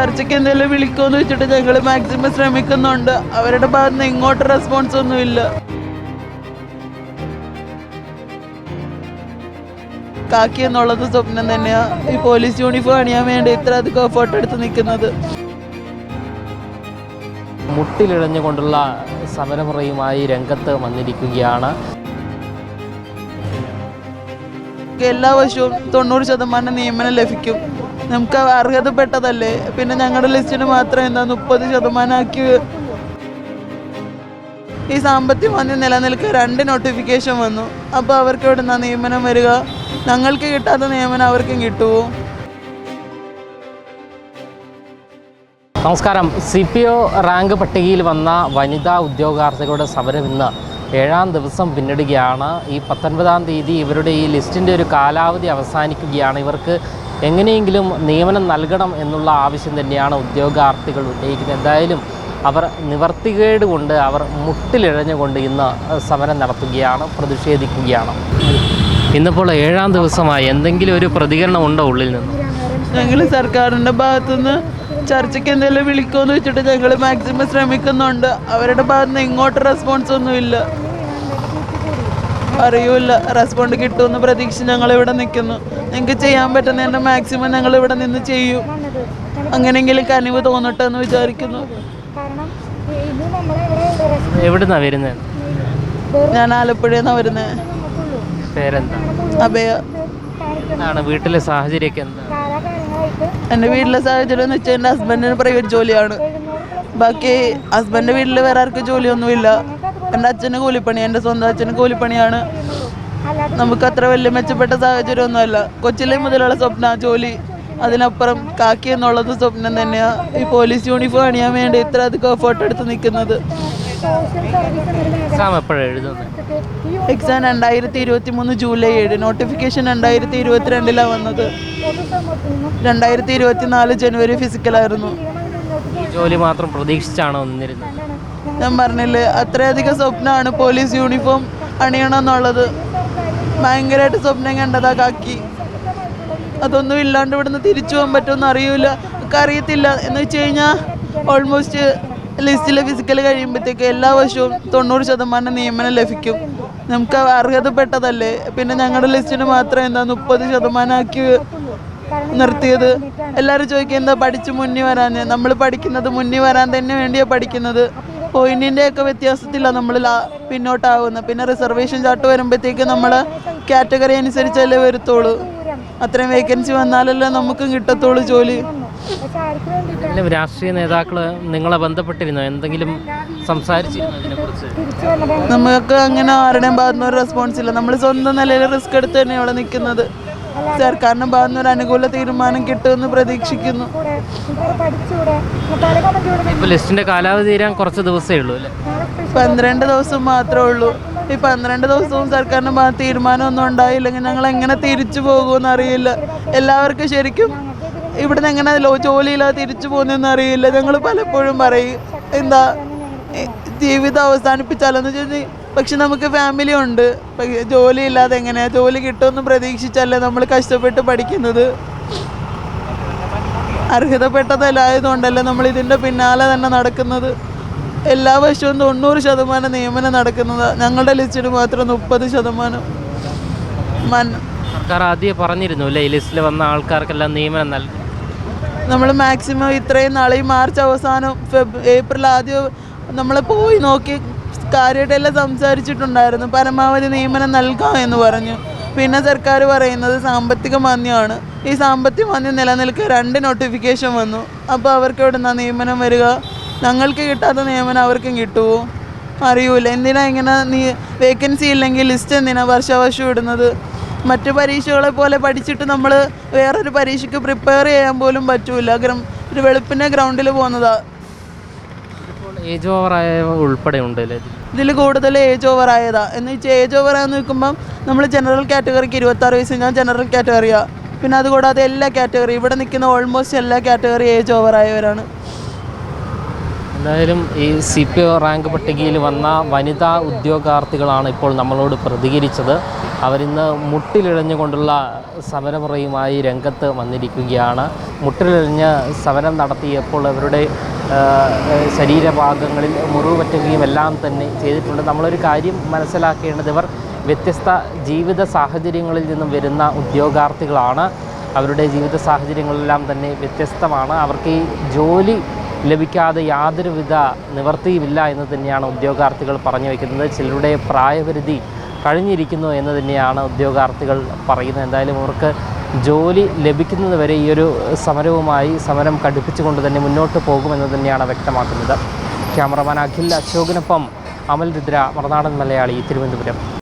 ചർച്ചയ്ക്ക് എന്തെങ്കിലും വിളിക്കുമെന്ന് വെച്ചിട്ട് ഞങ്ങൾ മാക്സിമം ശ്രമിക്കുന്നുണ്ട്. അവരുടെ ഭാഗത്ത് നിന്ന് ഇങ്ങോട്ട് റെസ്പോൺസ് ഒന്നുമില്ല. കാക്കി എന്നുള്ളത് സ്വപ്നം തന്നെയാ. ഈ പോലീസ് യൂണിഫോം അണിയാൻ വേണ്ടി ഇത്ര അധികം എഫേർട്ട് എടുത്ത് നിൽക്കുന്നത്. മുട്ടിലിഴഞ്ഞുകൊണ്ടുള്ള സമരമുറയുമായി രംഗത്ത് വന്നിരിക്കുകയാണ്. എല്ലാ വർഷവും 90% നിയമനം ലഭിക്കും. നമുക്ക് അർഹതപ്പെട്ടതല്ലേ. പിന്നെ ഞങ്ങളുടെ ലിസ്റ്റിന് മാത്രം എന്താ 30% ആക്കി. ഈ സാമ്പത്തിക മാന്ദ്യം നിലനിൽക്കുക 2 നോട്ടിഫിക്കേഷൻ വന്നു. അപ്പോൾ അവർക്ക് ഇവിടെ നിന്നാ നിയമനം വരിക? ഞങ്ങൾക്ക് കിട്ടാത്ത നിയമനം അവർക്കും കിട്ടുമോ? നമസ്കാരം. CPO റാങ്ക് പട്ടികയിൽ വന്ന വനിതാ ഉദ്യോഗാർത്ഥികളുടെ സമരം ഇന്ന് 7ാം ദിവസം പിന്നിടുകയാണ്. ഈ 19-ാം തീയതി ഇവരുടെ ഈ ലിസ്റ്റിൻ്റെ ഒരു കാലാവധി അവസാനിക്കുകയാണ്. ഇവർക്ക് എങ്ങനെയെങ്കിലും നിയമനം നൽകണം എന്നുള്ള ആവശ്യം തന്നെയാണ് ഉദ്യോഗാർത്ഥികൾ ഉന്നയിക്കുന്നത്. എന്തായാലും അവർ നിവർത്തികേട് കൊണ്ട് അവർ മുട്ടിലിഴഞ്ഞുകൊണ്ട് ഇന്ന് സമരം നടത്തുകയാണ്, പ്രതിഷേധിക്കുകയാണ്. ഇന്നിപ്പോൾ 7ാം ദിവസമായി. എന്തെങ്കിലും ഒരു പ്രതികരണം ഉണ്ടോ ഉള്ളിൽ നിന്ന്? ഞങ്ങൾ സർക്കാരിൻ്റെ ഭാഗത്തുനിന്ന് ചർച്ചയ്ക്ക് എന്തെങ്കിലും വിളിക്കുമെന്ന് വെച്ചിട്ട് ഞങ്ങൾ മാക്സിമം ശ്രമിക്കുന്നുണ്ട്. അവരുടെ ഭാഗത്ത് നിന്ന് ഇങ്ങോട്ട് റെസ്പോൺസ് ഒന്നുമില്ല. അറിയൂല, റെസ്പോണ്ട് കിട്ടുമെന്ന് പ്രതീക്ഷിച്ച് ഞങ്ങളിവിടെ നിൽക്കുന്നു. ഞങ്ങൾക്ക് ചെയ്യാൻ പറ്റുന്നതിൻ്റെ മാക്സിമം ഞങ്ങളിവിടെ നിന്ന് ചെയ്യും. അങ്ങനെയെങ്കിലും കനിവ് തോന്നട്ടെ എന്ന് വിചാരിക്കുന്നു. എവിടുന്നാ വരുന്നത്? ഞാൻ ആലപ്പുഴയിൽ നിന്നാണ് വരുന്നത്. പേരെന്താ? അഭയ. എന്താണ് വീട്ടിലെ സാഹചര്യമൊക്കെ? എന്താ എൻ്റെ വീട്ടിലെ സാഹചര്യം എന്ന് വെച്ചാൽ എൻ്റെ ഹസ്ബൻഡിന് പ്രൈവറ്റ് ജോലിയാണ്. ബാക്കി ഹസ്ബൻഡിൻ്റെ വീട്ടിൽ വേറെ ആർക്കും ജോലിയൊന്നുമില്ല. എൻ്റെ അച്ഛന് കൂലിപ്പണി, എൻ്റെ സ്വന്തം അച്ഛന് കൂലിപ്പണിയാണ്. നമുക്ക് അത്ര വലിയ മെച്ചപ്പെട്ട സാഹചര്യമൊന്നുമല്ല. കൊച്ചിലെ മുതലുള്ള സ്വപ്ന ജോലി. അതിനപ്പുറം കാക്കി എന്നുള്ളത് സ്വപ്നം തന്നെയാണ്. ഈ പോലീസ് യൂണിഫോം അണിയാൻ വേണ്ടി ഇത്ര അധികം എഫേർട്ട് എടുത്ത് നിൽക്കുന്നത്. എക്സാം 2023 ജൂലൈ 7, നോട്ടിഫിക്കേഷൻ 2022 വന്നത്. 2024 ജനുവരി ഫിസിക്കലായിരുന്നു. ജോലി മാത്രം പ്രതീക്ഷിച്ചാണോ വന്നിരുന്നത്? ഞാൻ പറഞ്ഞില്ലേ, അത്രയധികം സ്വപ്നമാണ് പോലീസ് യൂണിഫോം അണിയണം എന്നുള്ളത്. ഭയങ്കരമായിട്ട് സ്വപ്നം കണ്ടതാ കാക്കി. അതൊന്നും ഇല്ലാണ്ട് ഇവിടുന്ന് തിരിച്ചു പോകാൻ പറ്റുമെന്ന് അറിയില്ല. ഒക്കെ അറിയത്തില്ല. എന്ന് വെച്ച് കഴിഞ്ഞാൽ ഓൾമോസ്റ്റ് ലിസ്റ്റിലെ ഫിസിക്കൽ കഴിയുമ്പോഴത്തേക്ക് എല്ലാ വർഷവും 90% നിയമനം ലഭിക്കും. നമുക്ക് അർഹതപ്പെട്ടതല്ലേ. പിന്നെ ഞങ്ങളുടെ ലിസ്റ്റിന് മാത്രം എന്താ 30% ആക്കി നിർത്തിയത്. എല്ലാവരും ചോദിക്കുക എന്താ പഠിച്ച് മുന്നിൽ വരാൻ. നമ്മൾ പഠിക്കുന്നത് മുന്നിൽ വരാൻ തന്നെ വേണ്ടിയാണ് പഠിക്കുന്നത്. പോയിന്റിൻ്റെയൊക്കെ വ്യത്യാസത്തിലാണ് നമ്മൾ പിന്നോട്ടാവുന്നത്. പിന്നെ റിസർവേഷൻ ചാർട്ട് വരുമ്പോഴത്തേക്ക് നമ്മൾ കാറ്റഗറി അനുസരിച്ചല്ലേ വരുത്തുള്ളൂ. അത്രയും വേക്കൻസി വന്നാലല്ലേ നമുക്കും കിട്ടത്തുള്ളൂ ജോലി. രാഷ്ട്രീയ നേതാക്കൾ നിങ്ങളെ ബന്ധപ്പെട്ടിരുന്നോ? എന്തെങ്കിലും സംസാരിച്ചിരുന്നോ ഇതിനെക്കുറിച്ച്? നമുക്ക് അങ്ങനെ ആരുടെയും ഭാഗത്തുനിന്ന് ഒരു റെസ്പോൺസ് ഇല്ല. നമ്മൾ സ്വന്തം നിലയിൽ റിസ്ക് എടുത്ത് തന്നെ ഇവിടെ നിൽക്കുന്നത്. സർക്കാരിൻ്റെ ഭാഗത്തുനിന്ന് ഒരു അനുകൂല തീരുമാനം കിട്ടുമെന്ന് പ്രതീക്ഷിക്കുന്നു. ഇപ്പോൾ ലിസ്റ്റിൻ്റെ കാലാവധി തീരാൻ കുറച്ച് ദിവസമേ ഉള്ളൂ അല്ലേ? 12 ദിവസം മാത്രമേ ഉള്ളൂ. ഈ 12 ദിവസവും സർക്കാരിൻ്റെ ഭാഗത്ത് തീരുമാനമൊന്നും ഉണ്ടായില്ലെങ്കിൽ ഞങ്ങൾ എങ്ങനെ തിരിച്ചു പോകുമെന്ന് അറിയില്ല. എല്ലാവർക്കും ശരിക്കും ഇവിടുന്ന് എങ്ങനെ ജോലിയില്ലാതെ തിരിച്ചു പോകുന്നതെന്ന് അറിയില്ല. ഞങ്ങൾ പലപ്പോഴും പറയും എന്താ ജീവിതം അവസാനിപ്പിച്ചാലെന്ന് ചോദിച്ചാൽ, പക്ഷെ നമുക്ക് ഫാമിലി ഉണ്ട്. ജോലിയില്ലാതെ എങ്ങനെയാ? ജോലി കിട്ടുമെന്ന് പ്രതീക്ഷിച്ചല്ലേ നമ്മൾ കഷ്ടപ്പെട്ട് പഠിക്കുന്നത്. അർഹതപ്പെട്ടതല്ലായതുകൊണ്ടല്ലേ നമ്മൾ ഇതിൻ്റെ പിന്നാലെ തന്നെ നടക്കുന്നത്. എല്ലാ വർഷവും 90% നിയമനം നടക്കുന്നത്. ഞങ്ങളുടെ ലിസ്റ്റിന് മാത്രം 30%. സർക്കാർ ആദ്യം പറഞ്ഞിരുന്നു അല്ലേ, ഈ ലിസ്റ്റിൽ വന്ന ആൾക്കാർക്കെല്ലാം നിയമനം നൽകും. നമ്മൾ മാക്സിമം ഇത്രയും നാളെ ഈ മാർച്ച് അവസാനം ഏപ്രിൽ ആദ്യം നമ്മൾ പോയി നോക്കി കാര്യമായിട്ടെല്ലാം സംസാരിച്ചിട്ടുണ്ടായിരുന്നു. പരമാവധി നിയമനം നൽകാം എന്ന് പറഞ്ഞു. പിന്നെ സർക്കാർ പറയുന്നത് സാമ്പത്തിക മാന്ദ്യമാണ്. ഈ സാമ്പത്തിക മാന്ദ്യം നിലനിൽക്കുക 2 നോട്ടിഫിക്കേഷൻ വന്നു. അപ്പോൾ അവർക്ക് ഇവിടെ നിന്നാ നിയമനം വരിക? ഞങ്ങൾക്ക് കിട്ടാത്ത നിയമനം അവർക്കും കിട്ടുമോ? അറിയൂല. എന്തിനാ ഇങ്ങനെ വേക്കൻസി ഇല്ലെങ്കിൽ ലിസ്റ്റ് എന്തിനാ വർഷാവർഷം ഇടുന്നത്? മറ്റു പരീക്ഷകളെ പോലെ പഠിച്ചിട്ട് നമ്മൾ വേറൊരു പരീക്ഷയ്ക്ക് പ്രിപ്പയർ ചെയ്യാൻ പോലും പറ്റൂല. ഒരു വെളുപ്പിൻ്റെ ഗ്രൗണ്ടിൽ പോകുന്നതാ. ഏജ് ഓവറായ ഉൾപ്പെടെ ഉണ്ടല്ലേ ഇതിൽ? കൂടുതൽ ഏജ് ഓവർ ആയതാ. എന്ന് വെച്ചാൽ ഏജ് ഓവർ ആയെന്ന് നിൽക്കുമ്പം നമ്മൾ ജനറൽ കാറ്റഗറിക്ക് 26 വയസ്സ്. ഞാൻ ജനറൽ കാറ്റഗറിയാണ്. പിന്നെ അതുകൂടാതെ എല്ലാ കാറ്റഗറി ഇവിടെ നിൽക്കുന്ന ഓൾമോസ്റ്റ് എല്ലാ കാറ്റഗറി ഏജ് ഓവർ ആയവരാണ്. എന്തായാലും ഈ CPO റാങ്ക് പട്ടികയിൽ വന്ന വനിതാ ഉദ്യോഗാർത്ഥികളാണ് ഇപ്പോൾ നമ്മളോട് പ്രതികരിച്ചത്. അവരിന്ന് മുട്ടിലിഴഞ്ഞുകൊണ്ടുള്ള സമരമുറയുമായി രംഗത്ത് വന്നിരിക്കുകയാണ്. മുട്ടിലിഴഞ്ഞ് സമരം നടത്തിയപ്പോൾ അവരുടെ ശരീരഭാഗങ്ങളിൽ മുറിവ് പറ്റുകയും എല്ലാം തന്നെ ചെയ്തിട്ടുണ്ട്. നമ്മളൊരു കാര്യം മനസ്സിലാക്കേണ്ടത്, ഇവർ വ്യത്യസ്ത ജീവിത സാഹചര്യങ്ങളിൽ നിന്നും വരുന്ന ഉദ്യോഗാർത്ഥികളാണ്. അവരുടെ ജീവിത സാഹചര്യങ്ങളെല്ലാം തന്നെ വ്യത്യസ്തമാണ്. അവർക്ക് ഈ ജോലി ലഭിക്കാതെ യാതൊരുവിധ നിവൃത്തിയുമില്ല എന്ന് തന്നെയാണ് ഉദ്യോഗാർത്ഥികൾ പറഞ്ഞു വയ്ക്കുന്നത്. ചിലരുടെ പ്രായപരിധി കഴിഞ്ഞിരിക്കുന്നു എന്ന് തന്നെയാണ് ഉദ്യോഗാർത്ഥികൾ പറയുന്നത്. എന്തായാലും അവർക്ക് ജോലി ലഭിക്കുന്നത് വരെ ഈ ഒരു സമരം കടുപ്പിച്ചുകൊണ്ട് തന്നെ മുന്നോട്ട് പോകുമെന്ന് തന്നെയാണ് വ്യക്തമാക്കുന്നത്. ക്യാമറമാൻ അഖിൽ അശോകിനൊപ്പം അമൽ രുദ്ര, മറുനാടൻ മലയാളി, തിരുവനന്തപുരം.